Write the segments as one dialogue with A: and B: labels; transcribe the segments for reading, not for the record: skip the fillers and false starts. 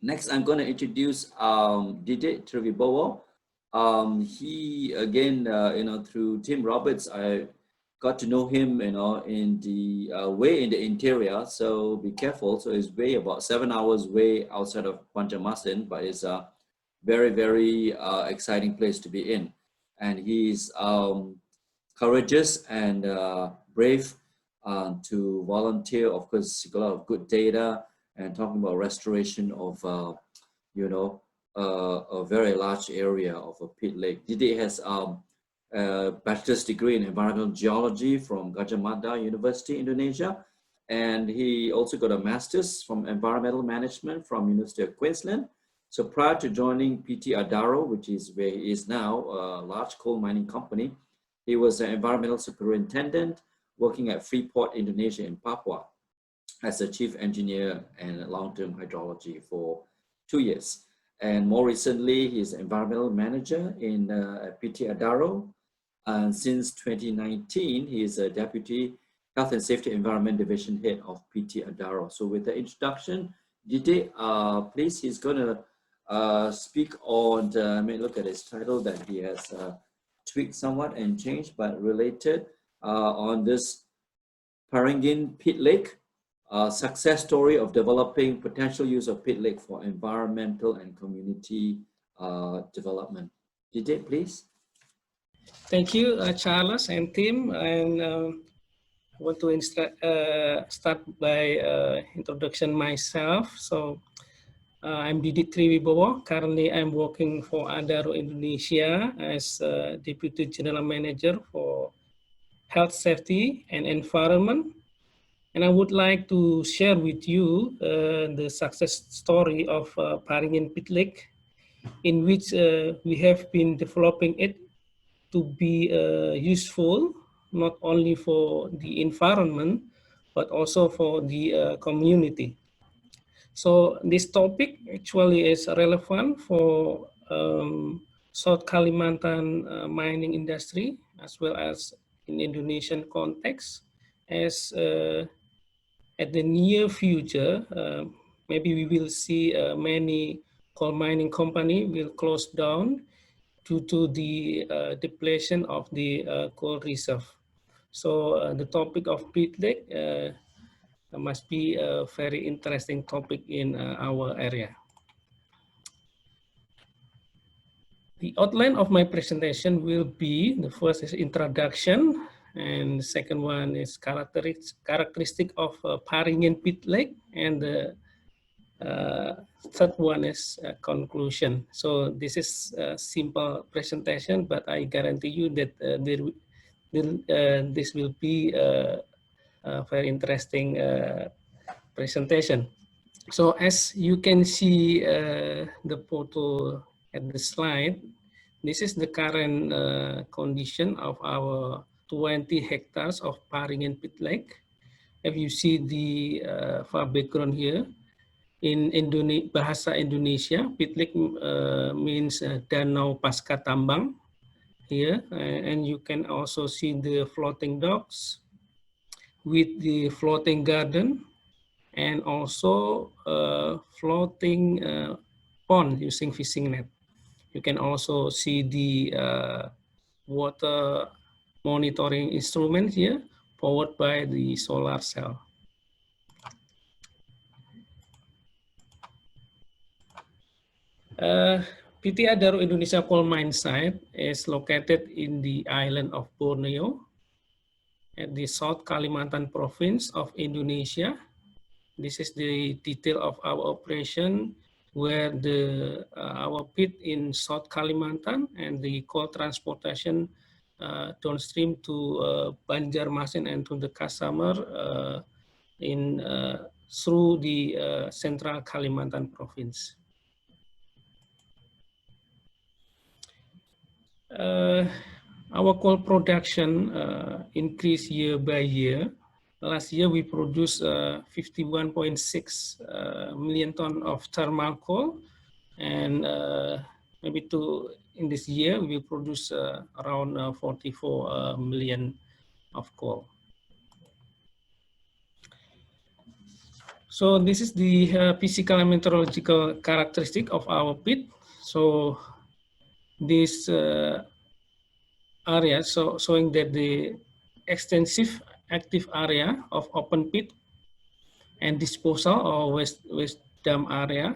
A: Next, I'm going to introduce Didik Triwibowo. He again, through Tim Roberts, I got to know him, in the way in the interior. So be careful. So it's way about 7 hours way outside of Banjarmasin, but it's a very, very exciting place to be in. And he's courageous and brave to volunteer. Of course, he got a lot of good data and talking about restoration of, a very large area of a pit lake. Didik has a bachelor's degree in environmental geology from Gajah Mada University, Indonesia. And he also got a master's from environmental management from University of Queensland. So prior to joining PT Adaro, which is where he is now, a large coal mining company, he was an environmental superintendent working at Freeport, Indonesia in Papua as a chief engineer and long-term hydrology for 2 years. And more recently, he's environmental manager in PT Adaro. And since 2019, he is a deputy health and safety environment division head of PT Adaro. So with the introduction, Didik, please, he's going to speak on, look at his title that he has tweaked somewhat and changed, but related on this Paringin pit lake, success story of developing potential use of pit lake for environmental and community development. Didik, please.
B: Thank you, Charles and Tim. And I want to start by introduction myself. So I'm Didik Triwibowo. Currently, I'm working for Adaro Indonesia as Deputy General Manager for Health, Safety, and Environment. And I would like to share with you the success story of Paringin Pit Lake, in which we have been developing it to be useful, not only for the environment, but also for the community. So this topic actually is relevant for South Kalimantan mining industry, as well as in Indonesian context, as at the near future, maybe we will see many coal mining company will close down due to the depletion of the coal reserve. So the topic of pit lake must be a very interesting topic in our area. The outline of my presentation will be, the first is introduction, and the second one is characteristic of Paringin pit lake, and the third one is conclusion. So this is a simple presentation, but I guarantee you that this will be a very interesting presentation. So as you can see the photo at the slide, this is the current condition of our 20 hectares of Paringin pit lake. If you see the far background here, in Bahasa Indonesia, pit lake means danau pasca tambang here, and you can also see the floating docks with the floating garden, and also floating pond using fishing net. You can also see the water monitoring instrument here, powered by the solar cell. PT Adaro Indonesia coal mine site is located in the island of Borneo at the South Kalimantan province of Indonesia. This is the detail of our operation, where our pit in South Kalimantan and the coal transportation downstream to Banjarmasin and to the customer through the Central Kalimantan province. Our coal production increased year by year. Last year we produced 51.6 million ton of thermal coal, and maybe in this year we produce around 44 million of coal. So this is the physical and meteorological characteristic of our pit. So this area showing that the extensive active area of open pit and disposal or waste dump area,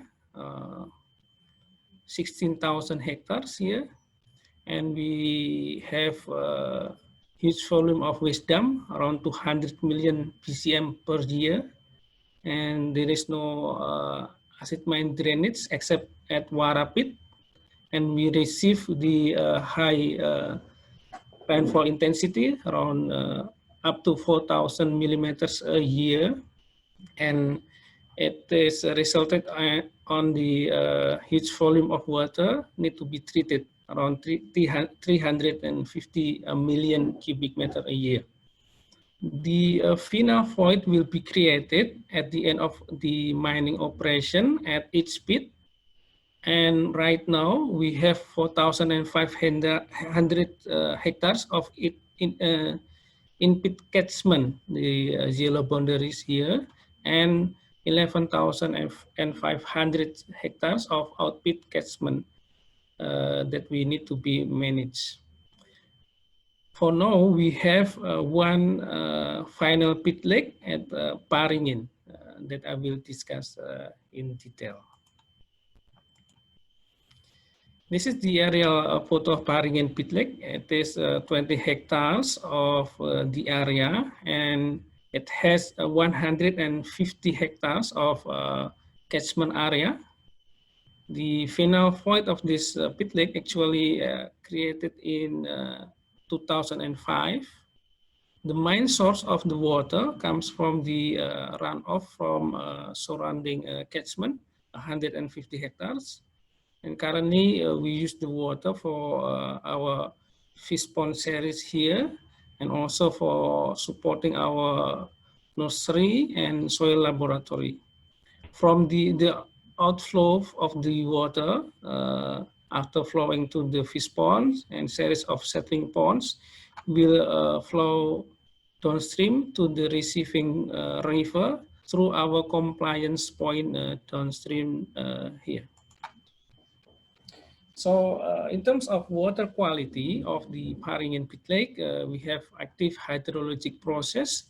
B: 16,000 hectares here, and we have a huge volume of waste dump, around 200 million PCM per year, and there is no acid mine drainage except at Wara pit, and we receive the high rainfall intensity around up to 4,000 millimeters a year, and it is resulted on the huge volume of water need to be treated around 350 million cubic meter a year. The final void will be created at the end of the mining operation at each pit. And right now we have 4,500 hectares of it in pit catchment, the yellow boundaries here, and 11,500 hectares of outpit catchment that we need to be managed. For now, we have one final pit lake at Paringin that I will discuss in detail. This is the aerial photo of Paringin pit lake. It is 20 hectares of the area, and it has 150 hectares of catchment area. The final void of this pit lake actually created in 2005. The main source of the water comes from the runoff from surrounding catchment, 150 hectares. And currently we use the water for our fish pond series here, and also for supporting our nursery and soil laboratory. From the outflow of the water after flowing to the fish ponds and series of settling ponds will flow downstream to the receiving river through our compliance point downstream here. So in terms of water quality of the Paringin pit lake, we have active hydrologic process.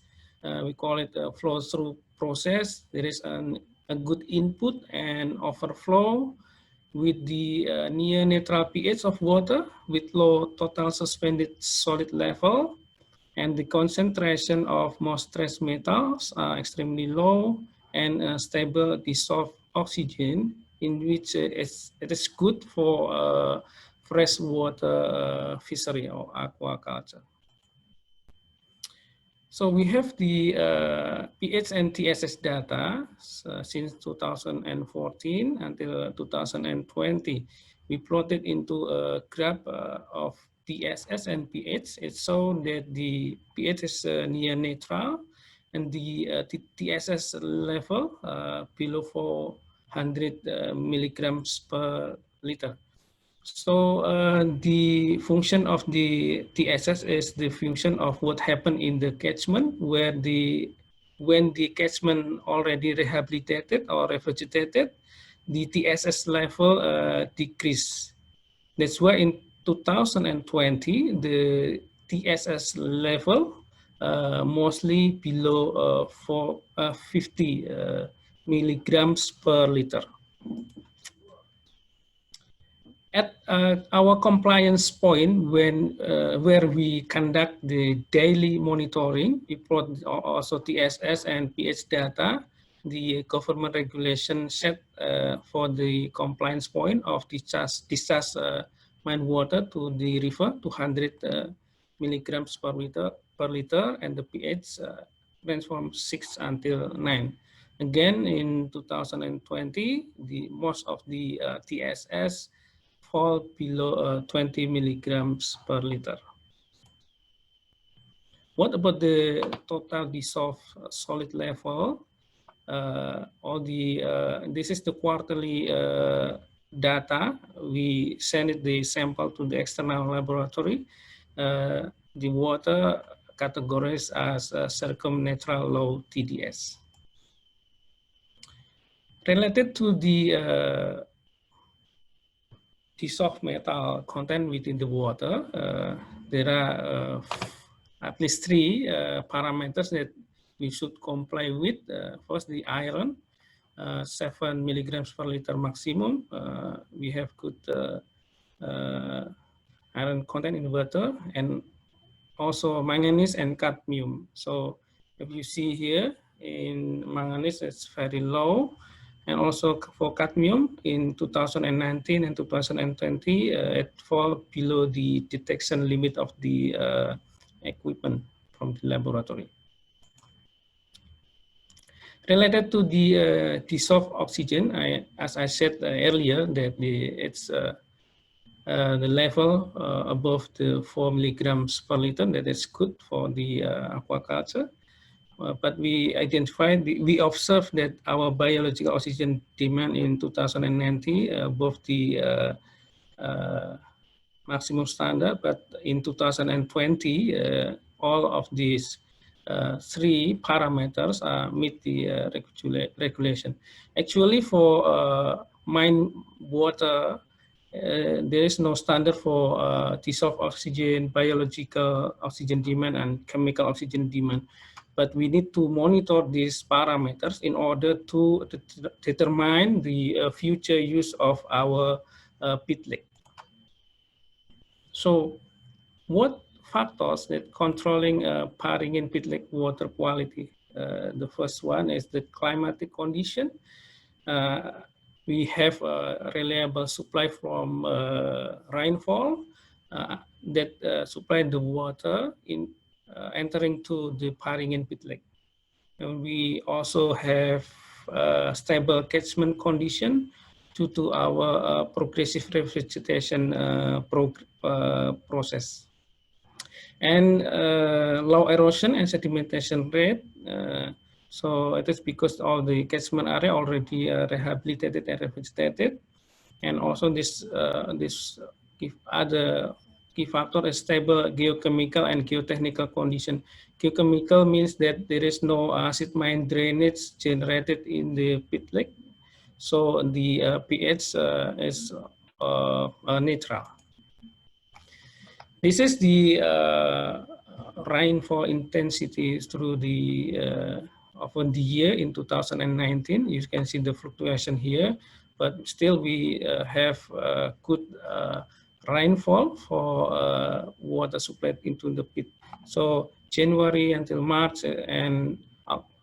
B: We call it a flow-through process. There is a good input and overflow with the near neutral pH of water with low total suspended solid level, and the concentration of most trace metals are extremely low, and stable dissolved oxygen, in which it is good for freshwater fishery or aquaculture. So we have the pH and TSS data since 2014 until 2020. We plotted into a graph of TSS and pH. It's shown that the pH is near neutral, and the TSS level below 400 milligrams per liter. So the function of the TSS is the function of what happened in the catchment, where when the catchment already rehabilitated or revegetated, the TSS level decreased. That's why in 2020 the TSS level mostly below 450 milligrams per liter. At our compliance point, where we conduct the daily monitoring, we plot also TSS and pH data. The government regulation set for the compliance point of discharge mine water to the river 200 milligrams per liter, and the pH range from 6 until 9. Again, in 2020, most of the TSS fall below 20 milligrams per liter. What about the total dissolved solid level? This is the quarterly data. We send the sample to the external laboratory. The water categorized as circumnatural low TDS. Related to the dissolved metal content within the water, there are at least three parameters that we should comply with. First, the iron, 7 milligrams per liter maximum. We have good iron content in the water, and also manganese and cadmium. So if you see here, in manganese, it's very low. And also for cadmium in 2019 and 2020, it fall below the detection limit of the equipment from the laboratory. Related to the dissolved oxygen, as I said earlier, that it's the level above the 4 milligrams per liter, that is good for the aquaculture. But we identified, we observed that our biological oxygen demand in 2019 above the maximum standard, but in 2020, all of these three parameters meet the regulation. Actually, for mine water, there is no standard for dissolved oxygen, biological oxygen demand, and chemical oxygen demand. But we need to monitor these parameters in order to determine the future use of our pit lake. So what factors that controlling Paringin pit lake water quality? The first one is the climatic condition. We have a reliable supply from rainfall that supply the water in entering to the Paringin pit lake. And we also have stable catchment condition due to our progressive revegetation process. And low erosion and sedimentation rate. So it is because all the catchment area already rehabilitated and revegetated. And also this other key factor is stable geochemical and geotechnical condition. Geochemical means that there is no acid mine drainage generated in the pit lake. So the pH is neutral. This is the rainfall intensity through the of the year in 2019. You can see the fluctuation here, but still we have good rainfall for water supplied into the pit. So January until March and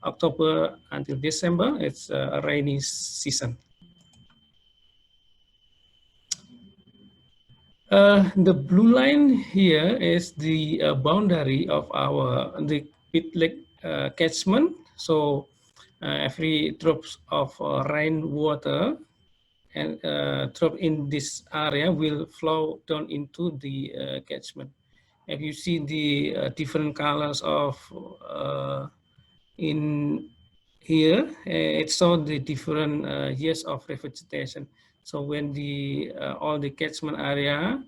B: October until December, it's a rainy season. The blue line here is the boundary of the pit lake catchment. So every drop of rainwater and drop in this area will flow down into the catchment. If you see the different colors of in here, it shows the different years of revegetation. So when the all the catchment area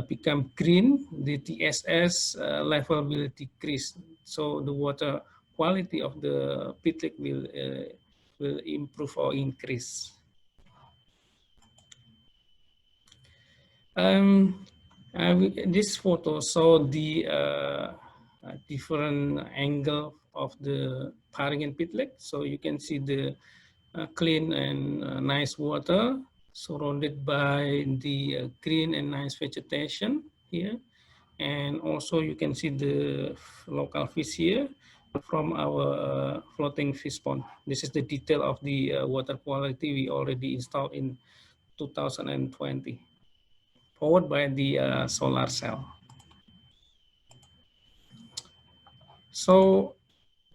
B: become green, the TSS level will decrease. So the water quality of the pit lake will improve or increase. This photo shows the different angle of the Paringin pit lake. So you can see the clean and nice water surrounded by the green and nice vegetation here. And also you can see the local fish here from our floating fish pond. This is the detail of the water quality we already installed in 2020, powered by the solar cell. So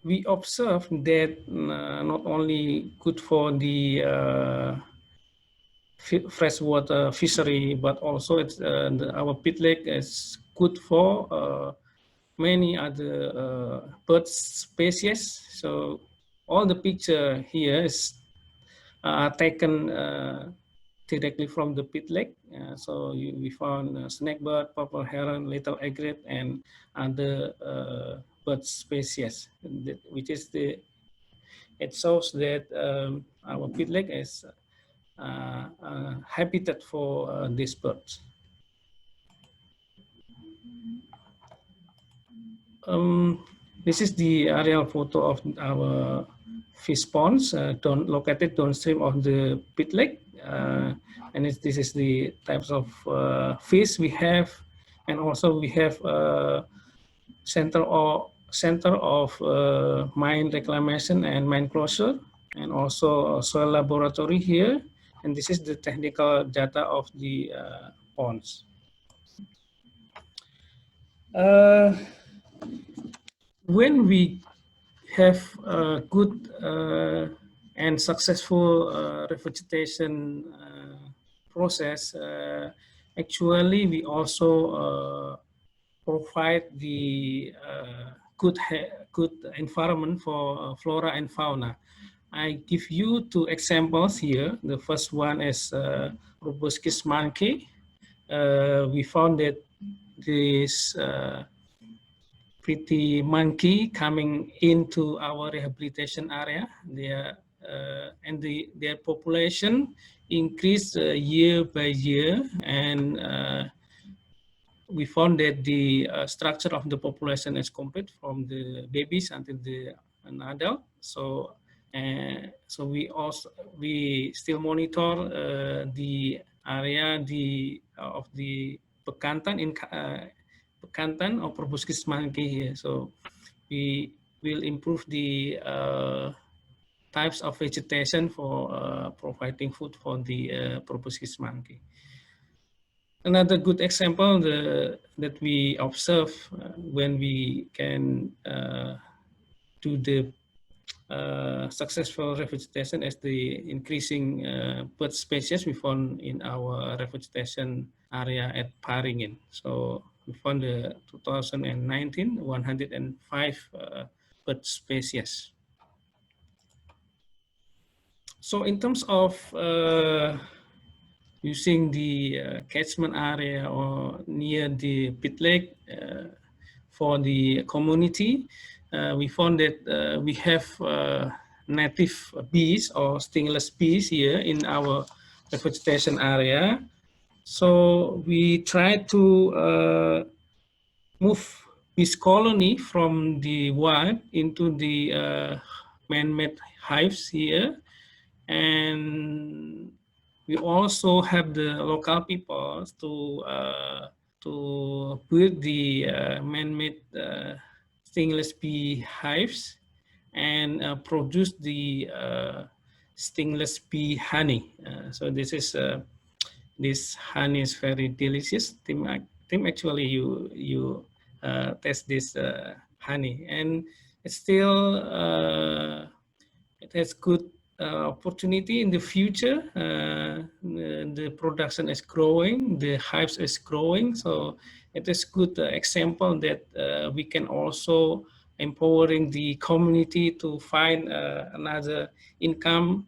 B: we observed that not only good for the freshwater fishery, but also it's, our pit lake is good for many other bird species. So all the picture here is taken directly from the pit lake. So we found snakebird, purple heron, little egret, and other bird species, which is the it shows that our pit lake is a habitat for these birds. This is the aerial photo of our fish ponds located downstream of the pit lake. And this is the types of fish we have. And also we have center of mine reclamation and mine closure, and also a soil laboratory here. And this is the technical data of the ponds. When we have a good and successful revegetation process, actually we also provide the good environment for flora and fauna. I give you two examples here. The first one is proboscis monkey. We found that this pretty monkey coming into our rehabilitation area. Their population increased year by year, and we found that the structure of the population is complete from the babies until an adult. So we still monitor the area of the Bekantan in Bekantan or proboscis monkey here. So we will improve the types of vegetation for providing food for the proboscis monkey. Another good example that we observe when we can do the successful revegetation is the increasing bird species we found in our revegetation area at Paringin. So we found the 2019 105 bird species. So in terms of using the catchment area or near the pit lake for the community, we found that we have native bees or stingless bees here in our vegetation area. So we try to move bees colony from the wild into the man-made hives here, and we also have the local people to build the man-made stingless bee hives and produce the stingless bee honey. So this honey is very delicious. Tim, actually you test this honey, and it's still it has good opportunity in the future. The production is growing, the hives is growing, so it is good example that we can also empowering the community to find another income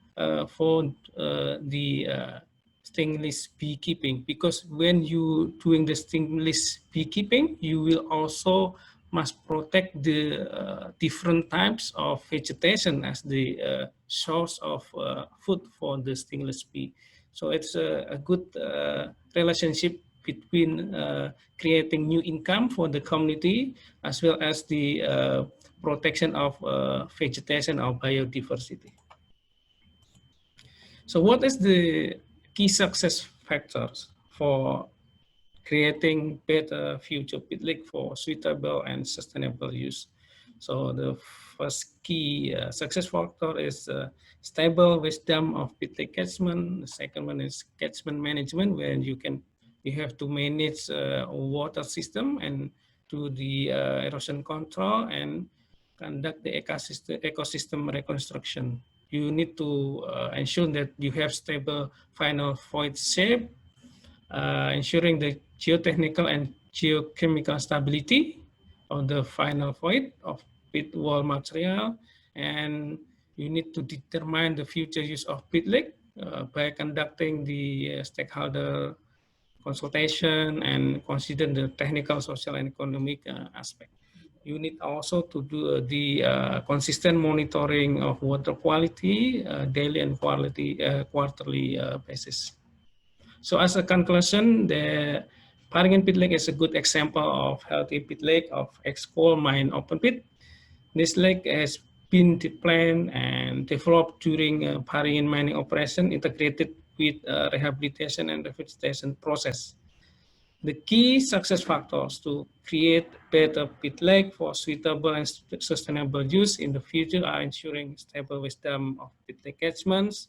B: for the stingless beekeeping, because when you doing the stingless beekeeping, you will also must protect the different types of vegetation as the source of food for the stingless bee. So it's a good relationship between creating new income for the community as well as the protection of vegetation or biodiversity. So what is the key success factors for creating better future pit lake for suitable and sustainable use? So the first key success factor is stable wisdom of pit lake catchment. The second one is catchment management, where you have to manage water system and do the erosion control and conduct the ecosystem reconstruction. You need to ensure that you have stable final void shape, ensuring the geotechnical and geochemical stability of the final void of pit wall material, and you need to determine the future use of pit lake by conducting the stakeholder consultation and consider the technical, social, and economic aspect. you need also to do the consistent monitoring of water quality, daily and quarterly basis. So as a conclusion, the Paringin Pit Lake is a good example of healthy pit lake of ex-coal mine open pit. This lake has been planned and developed during Paringin mining operation integrated with rehabilitation and revegetation process. The key success factors to create better pit lake for suitable and sustainable use in the future are ensuring stable wisdom of pit lake catchments,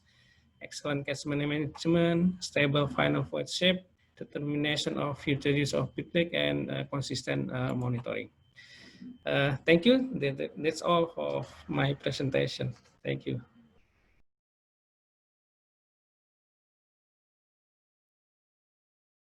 B: excellent catchment management, stable final void shape, determination of future use of pit lake, and consistent monitoring. Thank you. That's all of my presentation. Thank you.